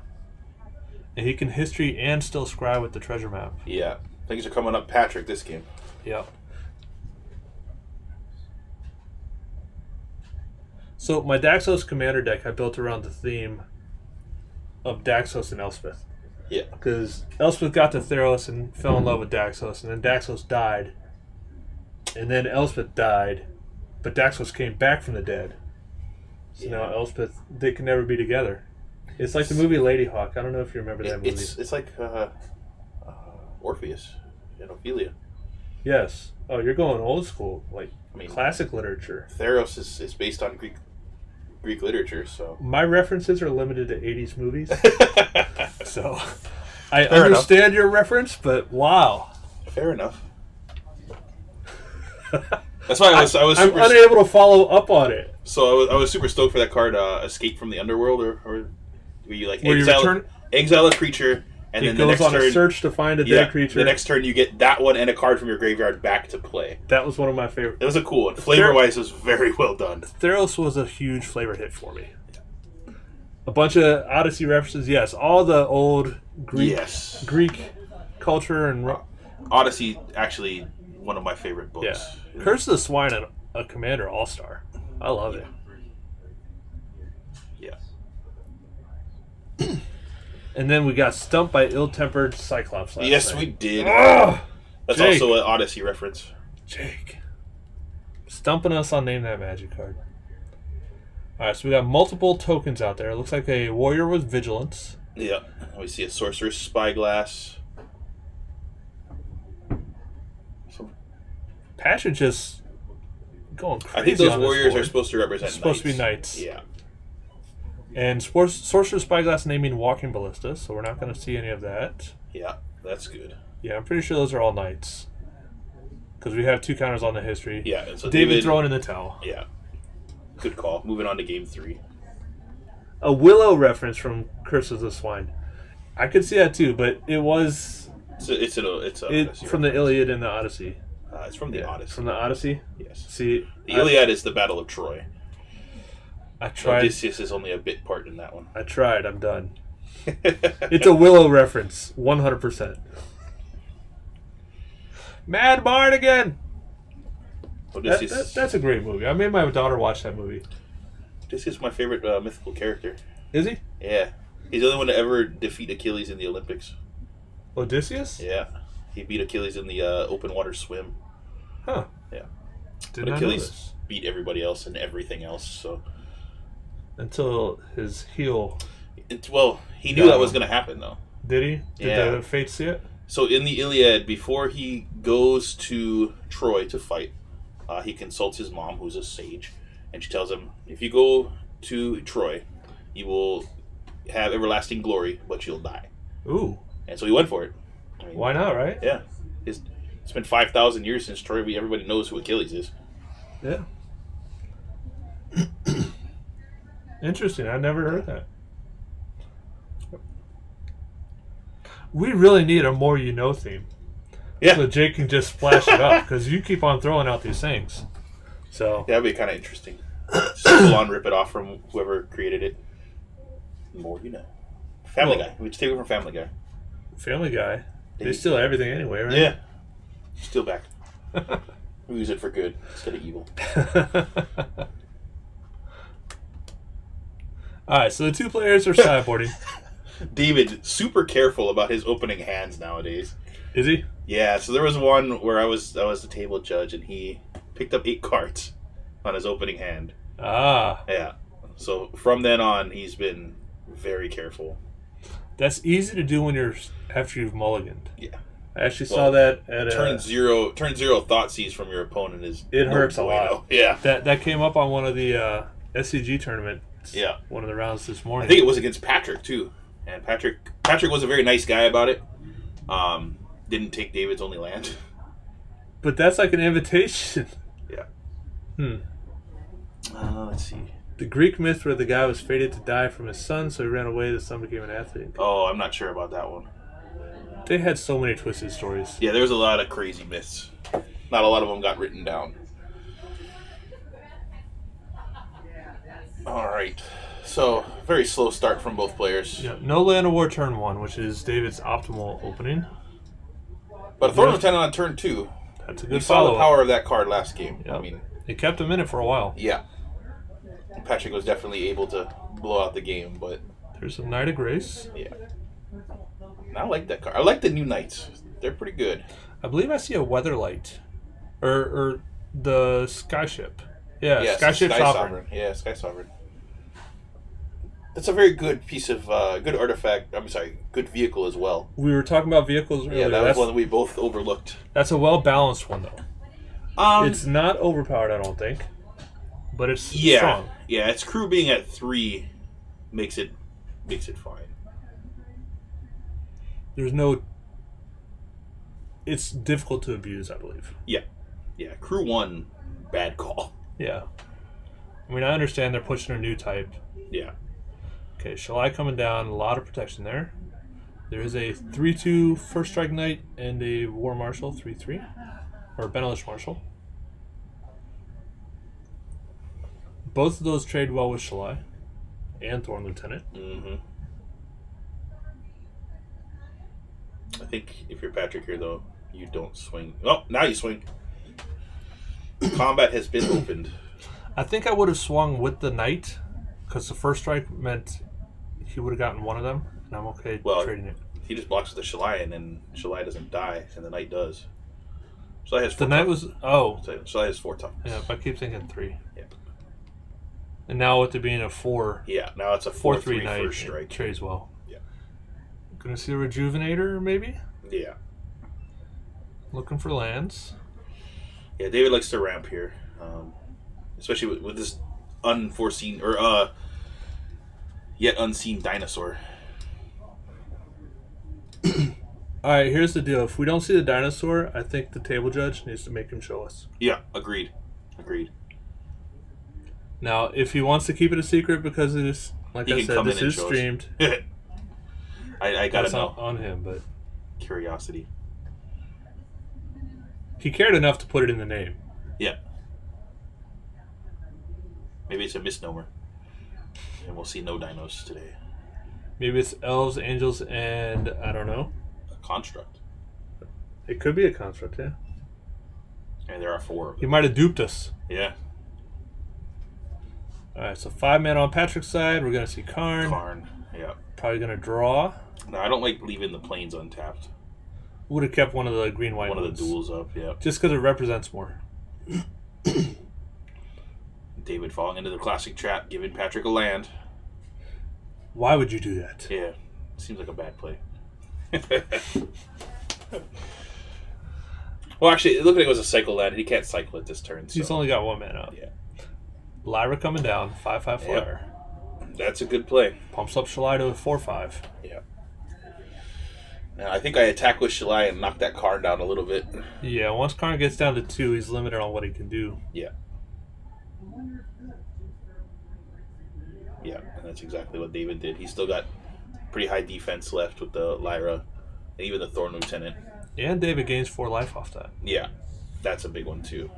And he can History and still scry with the treasure map. Yeah. Things are coming up Patrick this game. Yep. So my Daxos Commander deck I built around the theme of Daxos and Elspeth. Yeah. Because Elspeth got to Theros and fell in love with Daxos, and then Daxos died. And then Elspeth died, but Daxos came back from the dead. So now Elspeth, they can never be together. It's like the movie Lady Hawk. I don't know if you remember that movie. It's like Orpheus and Ophelia. Yes. Oh, you're going old school, like classic literature. Theros is based on Greek literature, so my references are limited to 80s movies. So I understand your reference, but wow. Fair enough. That's why I'm unable to follow up on it. So I was super stoked for that card, Escape from the Underworld, or where you exile a creature, And it goes on a search to find a dead creature. The next turn, you get that one and a card from your graveyard back to play. That was one of my favorites. It was a cool one. Flavor-wise, it was very well done. Theros was a huge flavor hit for me. A bunch of Odyssey references, yes. All the old Greek culture and Odyssey, actually, one of my favorite books. Yeah. Curse of the Swine and a Commander All-Star. I love it. Yeah. And then we got stumped by ill-tempered Cyclops last night. We did. That's Jake. Also an Odyssey reference. Jake. Stumping us on Name That Magic card. Alright, so we got multiple tokens out there. It looks like a Warrior with Vigilance. Yeah. We see a Sorcerer's Spyglass. Passion just going crazy. I think those Warriors are supposed to represent supposed to be Knights. Yeah. And Sorcerer's Spyglass naming Walking Ballista, so we're not going to see any of that. Yeah, that's good. Yeah, I'm pretty sure those are all Knights. Because we have 2 counters on the history. Yeah, and so David throwing in the towel. Yeah. Good call. Moving on to game 3. A Willow reference from Curse of the Swine. I could see that too, but it was... It's from the Iliad and the Odyssey. It's from the Odyssey. From the Odyssey? Yes. See, the Iliad is the Battle of Troy. I tried. Odysseus is only a bit part in that one. I tried. I'm done. It's a Willow reference. 100%. Mad Bardigan! That's a great movie. I made my daughter watch that movie. Odysseus is my favorite mythical character. Is he? Yeah. He's the only one to ever defeat Achilles in the Olympics. Odysseus? Yeah. He beat Achilles in the open water swim. Huh. Yeah. But Achilles beat everybody else and everything else, so... Until his heel... he knew that was going to happen, though. Did he? Did the Fates see it? So in the Iliad, before he goes to Troy to fight, he consults his mom, who's a sage, and she tells him, if you go to Troy, you will have everlasting glory, but you'll die. Ooh. And so he went for it. I mean, why not, right? Yeah. It's been 5,000 years since Troy. Everybody knows who Achilles is. Yeah. Interesting. I never heard that. We really need a More You Know theme. Yeah. So Jake can just splash it up, because you keep on throwing out these things. So that'd be kind of interesting. Just full on rip it off from whoever created it. The More You Know. Family Guy. We just take it from Family Guy. Family Guy. They steal everything anyway, right? Yeah. Steal back. We use it for good instead of evil. Alright, so the 2 players are sideboarding. David, super careful about his opening hands nowadays. Is he? Yeah, so there was one where I was the table judge, and he picked up 8 cards on his opening hand. Ah. Yeah. So from then on, he's been very careful. That's easy to do after you've mulliganed. Yeah. I actually saw that at turn zero Thoughtseize from your opponent is hurts a lot. Yeah. That came up on one of the SCG tournaments. Yeah. One of the rounds this morning. I think it was against Patrick too. And Patrick was a very nice guy about it. Didn't take David's only land. But that's like an invitation. Yeah. Let's see. The Greek myth where the guy was fated to die from his son, so he ran away, the son became an athlete. Oh, I'm not sure about that one. They had so many twisted stories. Yeah, there was a lot of crazy myths. Not a lot of them got written down. Alright. So, very slow start from both players. Yeah, no Land of War turn 1, which is David's optimal opening. But a Thorn of Tenon on turn 2. That's a good We saw the power of that card last game. Yep. I mean, it kept him in it for a while. Yeah. Patrick was definitely able to blow out the game, but... There's a Knight of Grace. Yeah. I like that card. I like the new Knights. They're pretty good. I believe I see a Weatherlight. Or the Skyship. Yeah, Skyship Sovereign. Yeah, Sky Sovereign. That's a very good piece of good artifact. I'm sorry, good vehicle as well. We were talking about vehicles earlier. Yeah, that was one that we both overlooked. That's a well-balanced one, though. It's not overpowered, I don't think. But it's strong. Yeah, its crew being at 3 makes it fine. There's no... It's difficult to abuse, I believe. Yeah. Yeah, crew 1, bad call. Yeah. I mean, I understand they're pushing a new type. Yeah. Okay, Shalai coming down, a lot of protection there. There is a 3/2 First Strike Knight and a War Marshal 3/3, or Benelish Marshal. Both of those trade well with Shalai and Thorn Lieutenant. Mm-hmm. I think if you're Patrick here, though, you don't swing. Oh, now you swing. Combat has been opened. I think I would have swung with the Knight, because the first strike meant he would have gotten one of them, and I'm okay trading it. He just blocks the Shalai, and then Shalai doesn't die, and the Knight does. Shalai has 4 The Knight was... Oh. Shalai has 4 toughness. Yeah, if I keep thinking 3. Yeah. And now with it being a 4... Yeah, now it's a 4/3 Knight, first strike. It trades well. Yeah. Gonna see a Rejuvenator, maybe? Yeah. Looking for lands. Yeah, David likes to ramp here. Especially with this unforeseen, or yet unseen dinosaur. Alright, here's the deal. If we don't see the dinosaur, I think the table judge needs to make him show us. Yeah, agreed. Now, if he wants to keep it a secret because it is, like I said, this is streamed. I gotta know. On him, but... Curiosity. He cared enough to put it in the name. Yeah. Maybe it's a misnomer. And we'll see no dinos today. Maybe it's elves, angels, and I don't know. A construct. It could be a construct, yeah. And there are 4 of them. He might have duped us. Yeah. Alright, so 5 mana on Patrick's side. We're going to see Karn. Yeah. Probably going to draw. No, I don't like leaving the planes untapped. Would have kept one of the green-white ones. One of the duels up, yeah. Just because it represents more. David falling into the classic trap, giving Patrick a land. Why would you do that? Yeah. Seems like a bad play. Well, actually, it looked like it was a cycle land. He can't cycle it this turn. So. He's only got 1 mana up. Yeah. Lyra coming down, 5/5 flyer. That's a good play. Pumps up Shalai to a 4/5. Yeah. Now, I think I attack with Shalai and knock that Karn down a little bit. Yeah, once Karn gets down to 2, he's limited on what he can do. Yeah. Yeah, and that's exactly what David did. He's still got pretty high defense left with the Lyra and even the Thorn Lieutenant. And David gains 4 life off that. Yeah, that's a big one too.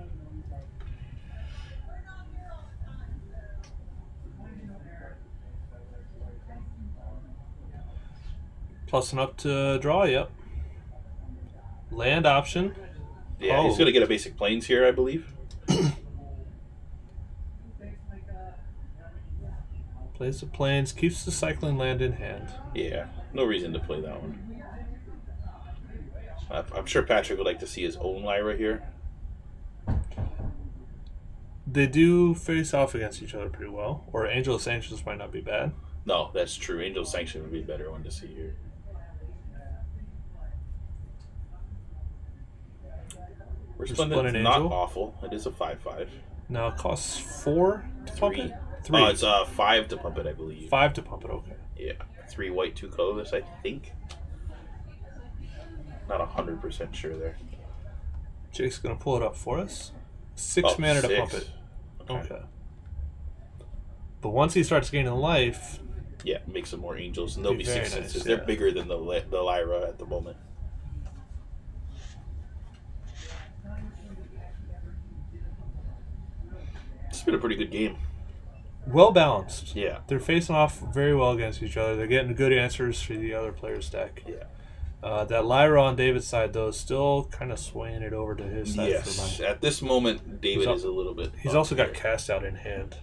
Plus enough to draw, yep. Land option. Yeah, he's going to get a basic plains here, I believe. Plays the plains, keeps the cycling land in hand. Yeah, no reason to play that one. I'm sure Patrick would like to see his own Lyra here. They do face off against each other pretty well. Or Angel of Sanctions might not be bad. No, that's true. Angel of Sanction would be a better one to see here. Resplendent's not awful. It is a 5/5. Now it costs 4 to pump it? 3. Oh, it's 5 to pump it, I believe. 5 to pump it, okay. Yeah. 3 white, 2 colorless, I think. Not 100% sure there. Jake's going to pull it up for us. 6 mana to pump it. Okay. But once he starts gaining life... Yeah, make some more angels, and they'll be 6 senses. Nice, they're bigger than the Lyra at the moment. It's been a pretty good game. Well balanced. Yeah. They're facing off very well against each other. They're getting good answers for the other player's deck. Yeah. That Lyra on David's side, though, is still kind of swaying it over to his side. Yes. At this moment, David is a little bit... He's also got Cast Out in hand.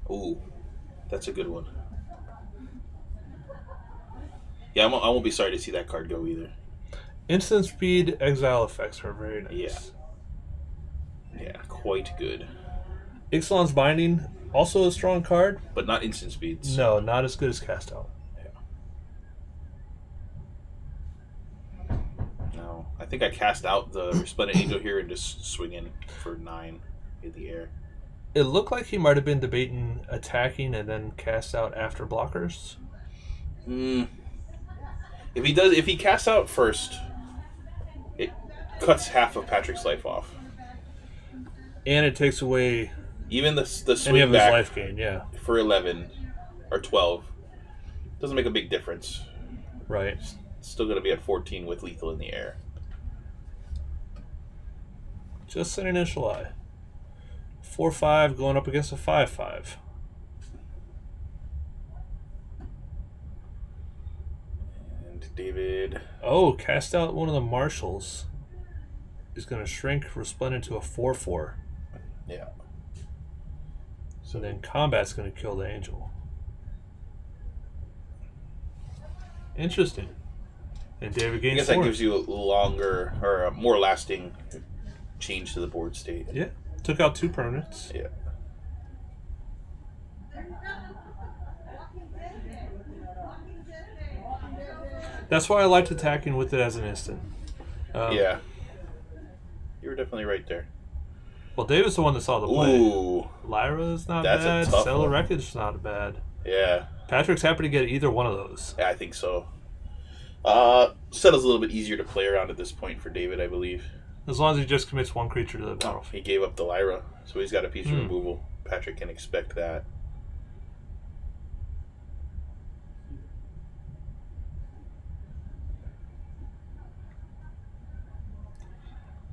Ooh. That's a good one. Yeah, I won't be sorry to see that card go either. Instant speed exile effects are very nice. Yeah. Yeah, quite good. Ixalan's Binding, also a strong card. But not instant speeds. No, not as good as Cast Out. Yeah. No, I think I cast out the Resplendent Angel here and just swing in for 9 in the air. It looked like he might have been debating attacking and then cast out after blockers. If he casts out first, it cuts half of Patrick's life off. And it takes away even the swing any of his back life gain, yeah. For 11 or 12 doesn't make a big difference. Right. still going to be at 14 with lethal in the air. Just an initial eye. 4/5 going up against a 5/5. And David. Oh, cast out one of the marshals. He's going to shrink Resplendent to a 4/4. Yeah. So then combat's going to kill the angel. Interesting. And David gains. I guess that gives you a longer or a more lasting change to the board state. Yeah. Took out 2 permanents. Yeah. That's why I liked attacking with it as an instant. Yeah. You were definitely right there. Well, David's the one that saw the play. Ooh. Lyra's not That's bad. a tough Stellar one. Wreckage's not bad. Yeah. Patrick's happy to get either one of those. Yeah, I think so. Settle's a little bit easier to play around at this point for David, I believe. As long as he just commits 1 creature to the battlefield. He gave up the Lyra, so he's got a piece of removal. Patrick can expect that.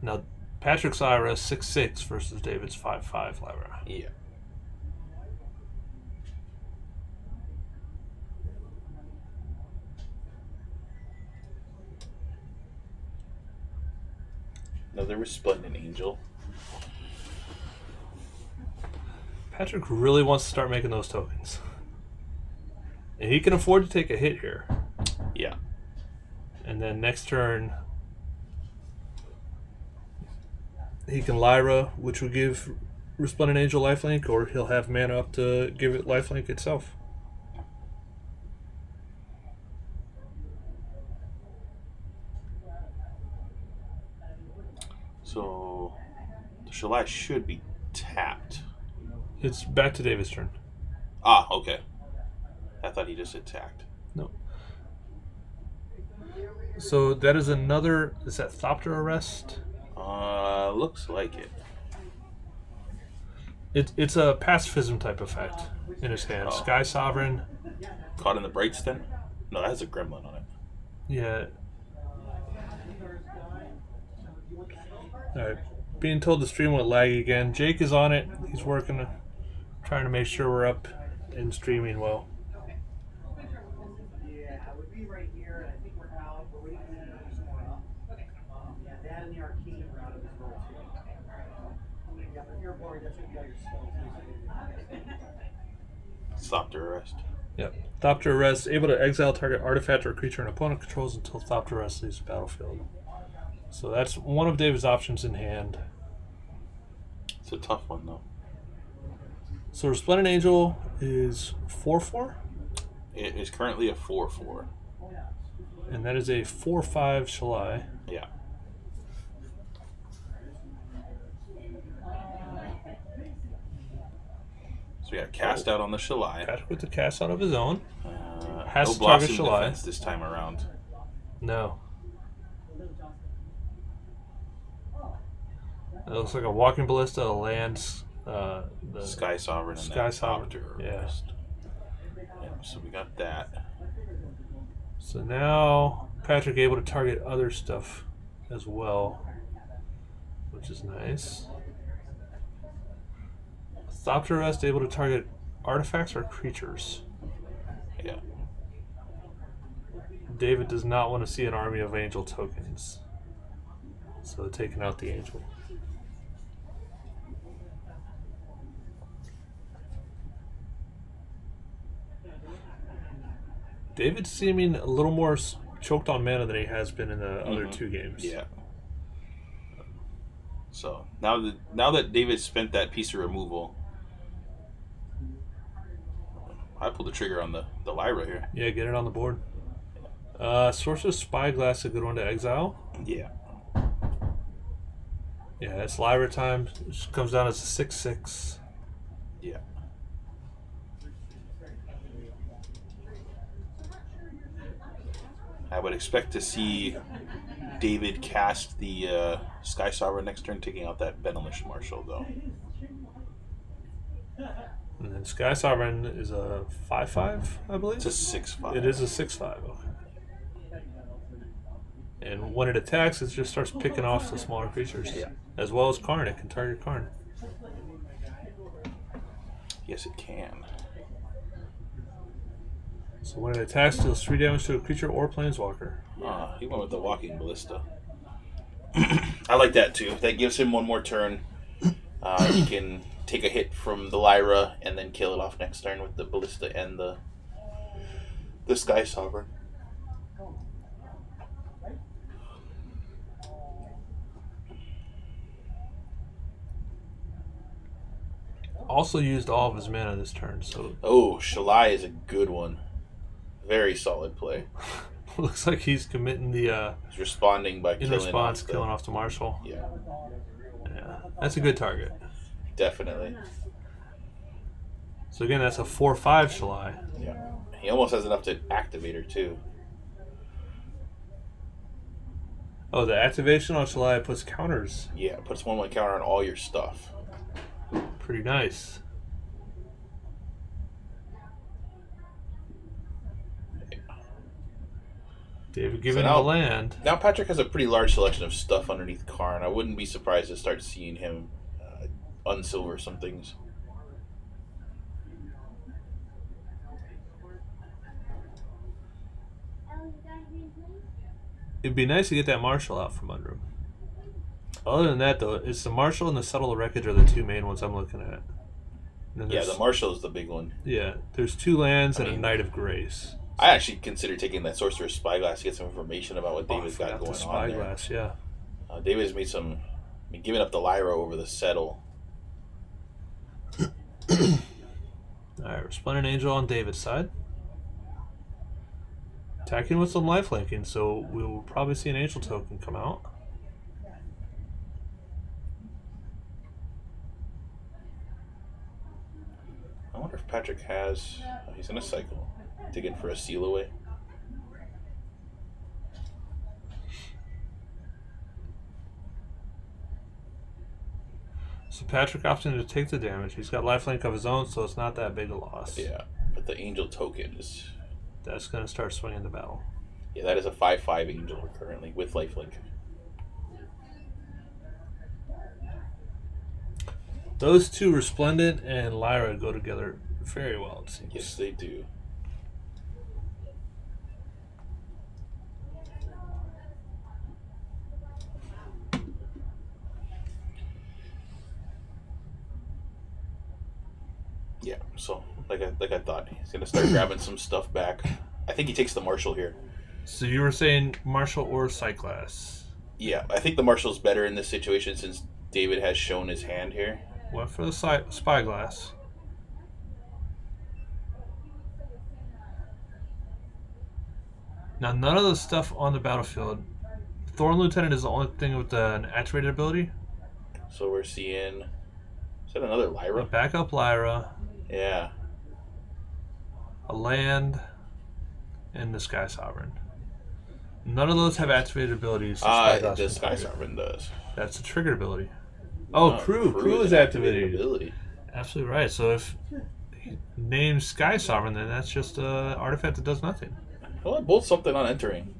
Now, Patrick's Lyra is 6/6 versus David's 5/5 Lyra. Yeah. Another Resplendent Angel. Patrick really wants to start making those tokens. And he can afford to take a hit here. Yeah. And then next turn, he can Lyra, which would give Resplendent Angel lifelink, or he'll have mana up to give it lifelink itself. So, the Shalai should be tapped. It's back to David's turn. Ah, okay. I thought he just attacked. No. So that is another. Is that Thopter Arrest? Looks like it. It's a pacifism type effect in his hand. Oh. Sky Sovereign. Caught in the Brights then? No, that has a gremlin on it. Yeah. Alright. Being told the stream went laggy again. Jake is on it. He's working, trying to make sure we're up and streaming well. Thopter Arrest. Yep. Thopter Arrest, able to exile target artifact or creature an opponent controls until Thopter Arrest leaves the battlefield. So that's one of David's options in hand. It's a tough one, though. So Resplendent Angel is 4/4? It is currently a 4/4. And that is a 4/5 Shalai. Yeah. So we got cast out on the Shalai. Patrick with the cast out of his own. No Blossom Defense this time around. No. It looks like a Walking Ballista, a lands, the Sky Sovereign and Sky Sovereign. Thopter Yeah. Arrest. Yeah. So we got that. So now Patrick able to target other stuff as well, which is nice. Thopter Arrest able to target artifacts or creatures. Yeah. David does not want to see an army of angel tokens, so taking out the angel. David's seeming a little more choked on mana than he has been in the other 2 games. Yeah. So now that David spent that piece of removal, I pulled the trigger on the Lyra here. Yeah, get it on the board. Sorcerer's Spyglass, a good one to exile. Yeah. Yeah, it's Lyra time. It comes down as a 6/6. Yeah. I would expect to see David cast the Sky Sovereign next turn, taking out that Benelush Marshal, though. And then Sky Sovereign is a 5/5, I believe? It's a 6/5. It is a 6/5, okay. And when it attacks, it just starts picking off the smaller creatures. Yeah. As well as Karn. It can target Karn. Yes, it can. So when it attacks, deals 3 damage to a creature or planeswalker. He went with the walking ballista. I like that too. That gives him one more turn. He can take a hit from the Lyra and then kill it off next turn with the ballista and the Sky Sovereign. Also used all of his mana this turn, so... Oh, Shalai is a good one. Very solid play. Looks like he's committing the... he's responding by killing off the Marshal. Yeah. Yeah, that's a good target. Definitely. So again, that's a 4/5 Shalai. Yeah. He almost has enough to activate her, too. Oh, the activation on Shalai puts counters. Yeah, it puts 1/1 counter on all your stuff. Pretty nice. David giving him a land. Now Patrick has a pretty large selection of stuff underneath Karn. I wouldn't be surprised to start seeing him unsilver some things. It'd be nice to get that Marshal out from under him. Other than that, though, it's the Marshal and the Settle the Wreckage are the two main ones I'm looking at. Yeah, the Marshal is the big one. Yeah, there's 2 lands and a Knight of Grace. I actually consider taking that Sorcerer's Spyglass to get some information about what David's got going on there. Spyglass, yeah. David has made some... giving up the Lyra over the Settle. Alright, Resplendent Angel on David's side. Attacking with some lifelinking, so we'll probably see an Angel token come out. I wonder if Patrick has... he's in a cycle. Digging for a seal away. So Patrick opting to take the damage. He's got lifelink of his own, so it's not that big a loss. Yeah, but the Angel token is... that's going to start swinging the battle. Yeah, that is a 5/5 Angel currently with lifelink. Those two, Resplendent and Lyra, go together very well, it seems. Yes, they do. Yeah, so like I thought, he's gonna start grabbing some stuff back. I think he takes the Marshal here. So you were saying Marshal or Sightglass? Yeah, I think the Marshal's better in this situation since David has shown his hand here. Went for the Spyglass. Now, none of the stuff on the battlefield. Thorn Lieutenant is the only thing with an activated ability. So we're seeing... is that another Lyra? A backup Lyra. Yeah. A land. And the Sky Sovereign. None of those have activated abilities. The Sky Sovereign does. That's a triggered ability. Oh, Crew is activated. Ability. Absolutely right. So if he names Sky Sovereign, then that's just an artifact that does nothing. Well, both something on entering.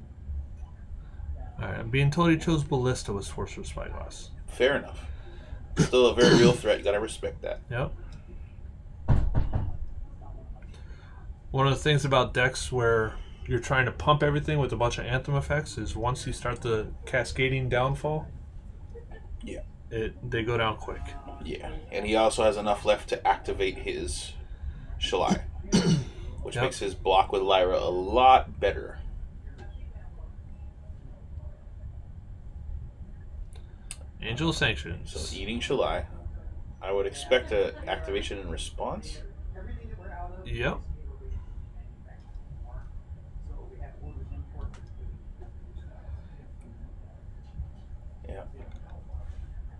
Alright, I'm being told he chose Ballista with Sorcerer Spyglass. Fair enough. Still a very real threat. You gotta respect that. Yep. One of the things about decks where you're trying to pump everything with a bunch of Anthem effects is once you start the cascading downfall, yeah, they go down quick. Yeah, and he also has enough left to activate his Shalai, which makes his block with Lyra a lot better. Angel Sanctions. So eating Shalai. I would expect an activation in response. Yep. Yeah.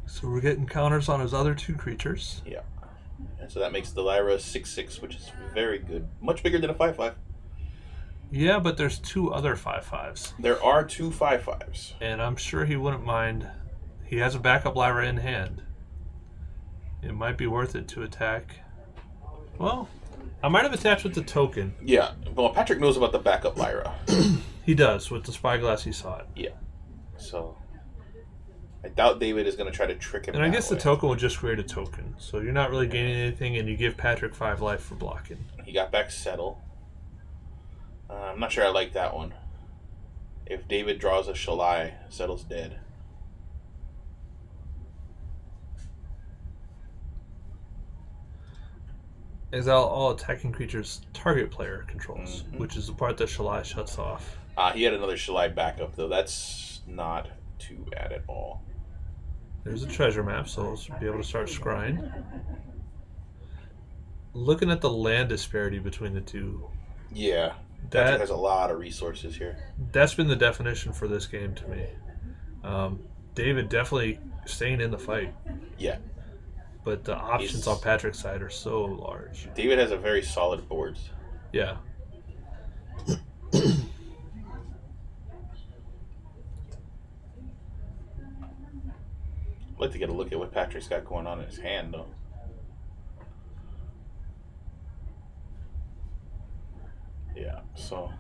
So we're getting counters on his other 2 creatures. Yeah. And so that makes the Lyra 6/6, which is very good. Much bigger than a 5/5. Yeah, but there's 2 other 5/5s. There are 2 5/5s. And I'm sure he wouldn't mind. He has a backup Lyra in hand. It might be worth it to attack. Well, I might have attached with the token. Yeah. Well, Patrick knows about the backup Lyra. He does. With the Spyglass, he saw it. Yeah. So I doubt David is going to try to trick him. And I guess the token will just create a token, so you're not really gaining anything, and you give Patrick 5 life for blocking. He got back Settle. I'm not sure I like that one. If David draws a Shalai, Settle's dead. Exile all attacking creatures target player controls, which is the part that Shalai shuts off. He had another Shalai backup, though. That's not too bad at all. There's a treasure map, so we'll be able to start scrying. Looking at the land disparity between the two. Yeah, that has a lot of resources here. That's been the definition for this game to me. David definitely staying in the fight. Yeah. But the options on Patrick's side are so large. David has a very solid board. Yeah. I'd like to get a look at what Patrick's got going on in his hand, though. Yeah, so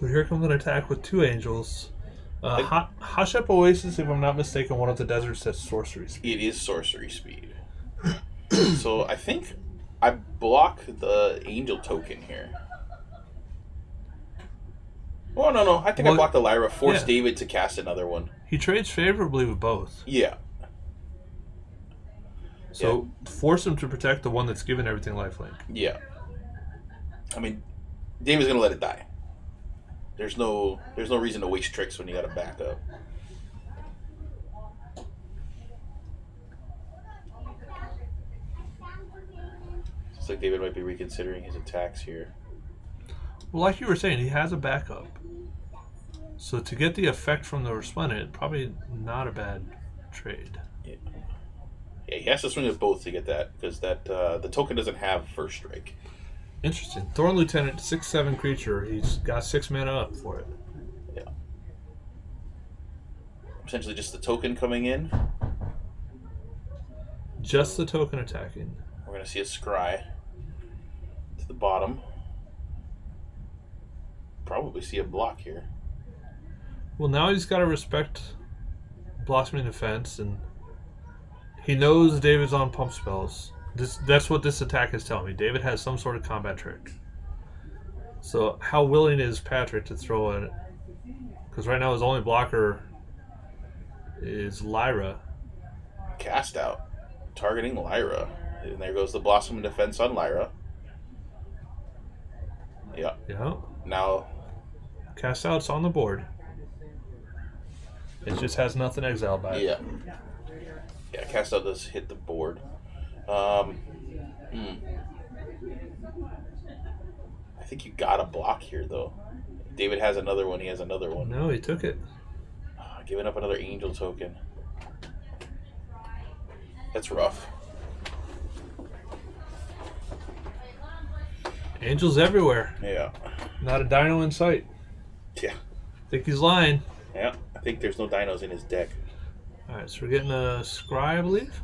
here comes an attack with 2 angels. Hashep Oasis, if I'm not mistaken, one of the deserts that's sorcery speed. It is sorcery speed. So I think I block the angel token here. Oh, no. I think I blocked the Lyra. Force David to cast another one. He trades favorably with both. Yeah. So force him to protect the one that's given everything lifelink. Yeah. I mean, David's going to let it die. There's no reason to waste tricks when you got a backup. Looks like David might be reconsidering his attacks here. Well, like you were saying, he has a backup. So to get the effect from the Resplendent, probably not a bad trade. Yeah, he has to swing at both to get that, because that the token doesn't have first strike. Interesting. Thorn Lieutenant, 6/7 creature. He's got 6 mana up for it. Yeah. Essentially just the token coming in. Just the token attacking. We're going to see a scry to the bottom. Probably see a block here. Well, now he's got to respect Blossoming Defense, and he knows David's on pump spells. That's what this attack is telling me. David has some sort of combat trick. So how willing is Patrick to throw in it? Because right now his only blocker is Lyra. Cast out. Targeting Lyra. And there goes the Blossoming Defense on Lyra. Yeah. Yeah. Now cast out's on the board. It just has nothing exiled by it. Yeah. Yeah, cast out does hit the board. I think you got a block here, though. David has another one. He has another one. No, he took it. Giving up another angel token. That's rough. Angels everywhere. Yeah. Not a dino in sight. Yeah. I think he's lying. Yeah, I think there's no dinos in his deck. Alright, so we're getting a Scry, I believe?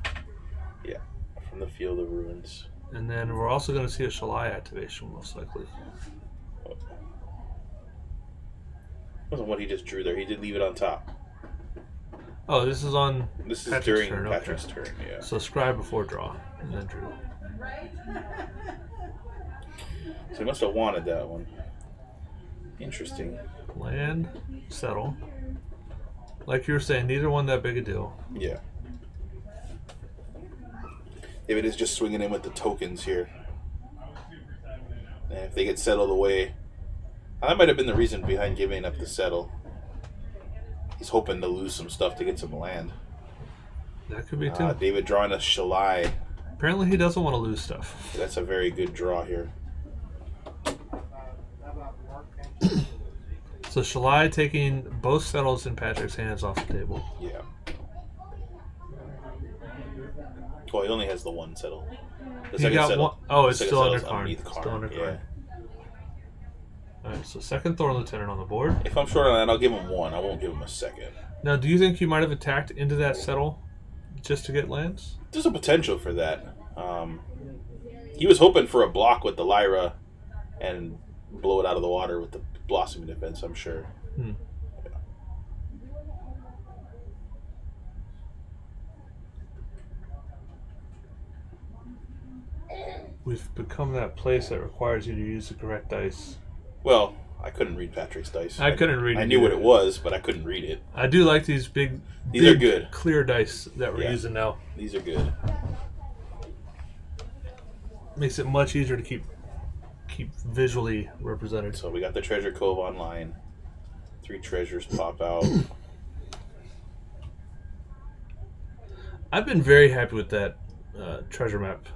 Yeah, from the Field of Ruins. And then we're also going to see a Shalai activation, most likely. Wasn't what he just drew there. He did leave it on top. Oh, this is on This is Patrick's during turn. Patrick's turn, yeah. So Scry before draw, and then drew. So he must have wanted that one. Interesting. Land, settle. Like you were saying, neither one that big a deal. Yeah. David is just swinging in with the tokens here. And if they get settled away... that might have been the reason behind giving up the settle. He's hoping to lose some stuff to get some land. That could be too. David drawing a Shalai. Apparently he doesn't want to lose stuff. That's a very good draw here. So Shalai taking both settles in Patrick's hands off the table. Yeah. Well, he only has the one settle. The he got settle. one. Oh, it's still under Karn. Still under Karn. Alright, so second Thorn Lieutenant on the board. If I'm short on that, I'll give him one. I won't give him a second. Now, do you think you might have attacked into that settle just to get lands? There's a potential for that. He was hoping for a block with the Lyra and blow it out of the water with the Blossoming Defense, I'm sure. We've become that place that requires you to use the correct dice. Well, I couldn't read Patrick's dice. I couldn't read it. I knew what it was, but I couldn't read it. I do like these big, are good. Clear dice that we're using now. These are good. Makes it much easier to keep visually represented. So we got the Treasure Cove online. 3 treasures pop out. I've been very happy with that treasure map.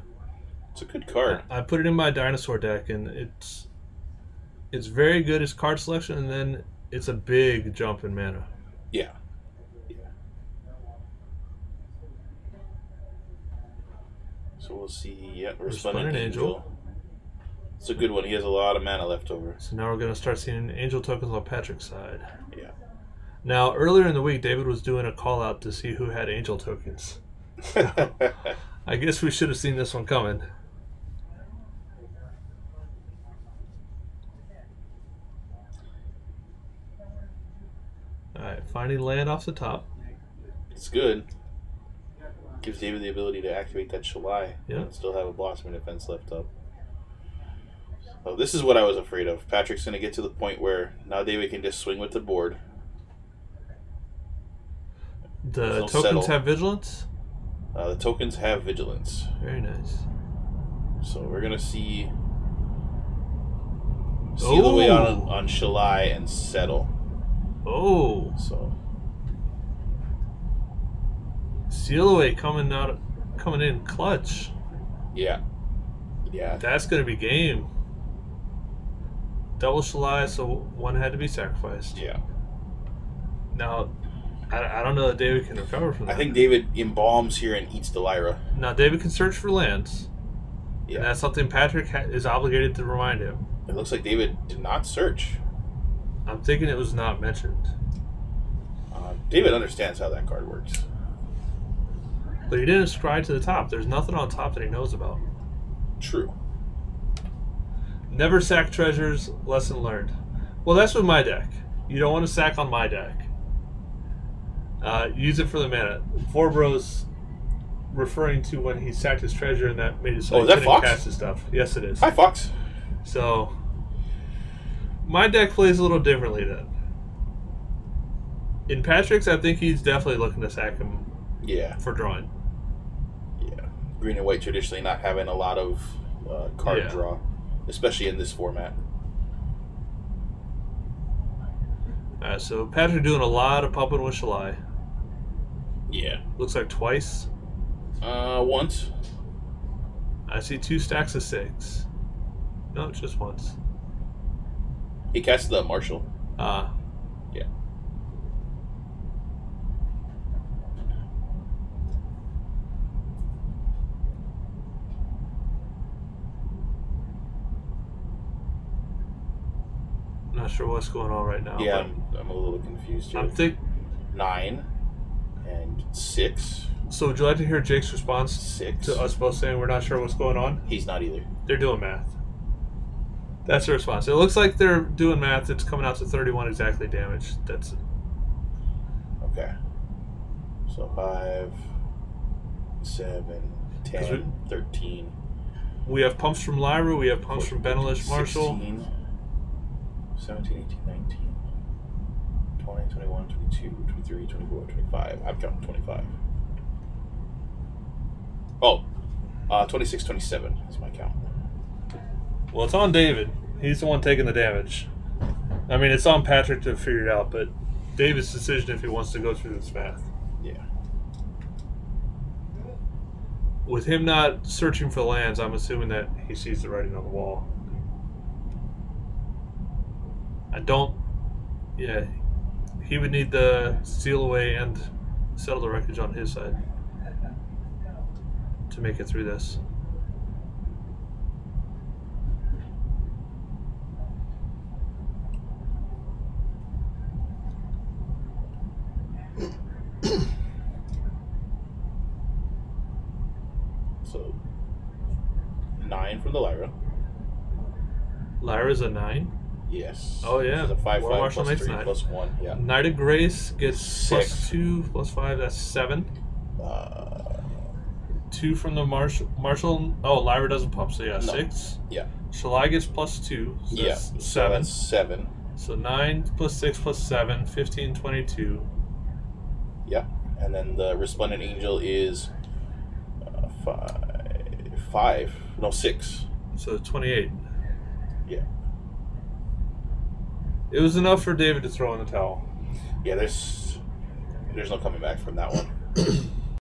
It's a good card. I put it in my dinosaur deck, and it's very good as card selection, and then it's a big jump in mana. Yeah. So we'll see. Yeah, Resplendent Angel. It's a good one. He has a lot of mana left over. So now we're going to start seeing angel tokens on Patrick's side. Yeah. Now, earlier in the week, David was doing a call out to see who had angel tokens. I guess we should have seen this one coming. Alright, finding land off the top. It's good. Gives David the ability to activate that Shalai and still have a Blossoming Defense left up. Oh, this is what I was afraid of. Patrick's going to get to the point where now David can just swing with the board. The tokens have vigilance? The tokens have vigilance. Very nice. So we're going to see Seal Away on Shalai and settle. Oh. So Seal Away coming in clutch. Yeah. That's going to be game. Double Shalai, so one had to be sacrificed. Yeah. Now, I don't know that David can recover from that. I think David embalms here and eats the Lyra. Now, David can search for lands. Yeah. And that's something Patrick is obligated to remind him. It looks like David did not search. I'm thinking it was not mentioned. David understands how that card works. But he didn't scry to the top. There's nothing on top that he knows about. True. Never sack treasures, lesson learned. Well, that's with my deck. You don't want to sack on my deck. Use it for the mana. Forbros referring to when he sacked his treasure and that made it so he couldn't cast his stuff. Yes, it is. Hi, Fox. So, my deck plays a little differently then. In Patrick's, I think he's definitely looking to sack him for drawing. Yeah. Green and white traditionally not having a lot of card draw, especially in this format. Alright, so Patrick doing a lot of pumping with Shalai. Yeah. Looks like twice. Once. I see 2 stacks of 6. No, just once. He cast the Marshal. Yeah. Not sure what's going on right now. Yeah, I'm a little confused here. I'm think 9 and 6. So would you like to hear Jake's response 6 to us both saying we're not sure what's going on? He's not either. They're doing math. That's the response. It looks like they're doing math. It's coming out to 31 exactly damage. That's it. Okay. So 5, 7, 10, 13. We have pumps from Lyra. We have pumps from Benelish Marshall. 16, 17, 18, 19, 20, 21, 22, 23, 24, 25. I'm counting 25. Oh, 26, 27 is my count. Well, it's on David. He's the one taking the damage. I mean, it's on Patrick to figure it out, but David's decision if he wants to go through this math. Yeah. With him not searching for lands, I'm assuming that he sees the writing on the wall. Yeah, he would need the Seal Away and Settle the Wreckage on his side to make it through this. So 9 from the Lyra. Lyra's a 9? Yes. Oh yeah. It's a 5, War 5 Marshal plus 3 9. plus 1. Yeah. Knight of Grace gets 6. +2 +5. That's 7. 2 from the Marshal. Oh, Lyra doesn't pump, so yeah, no. 6. Yeah. Shalai gets +2. So yeah. That's 7. So that's 7. So 9 plus 6 plus 7, 15, 22. Yeah. And then the Resplendent Angel is 5. No, 6. So 28. Yeah. It was enough for David to throw in the towel. Yeah, there's no coming back from that one.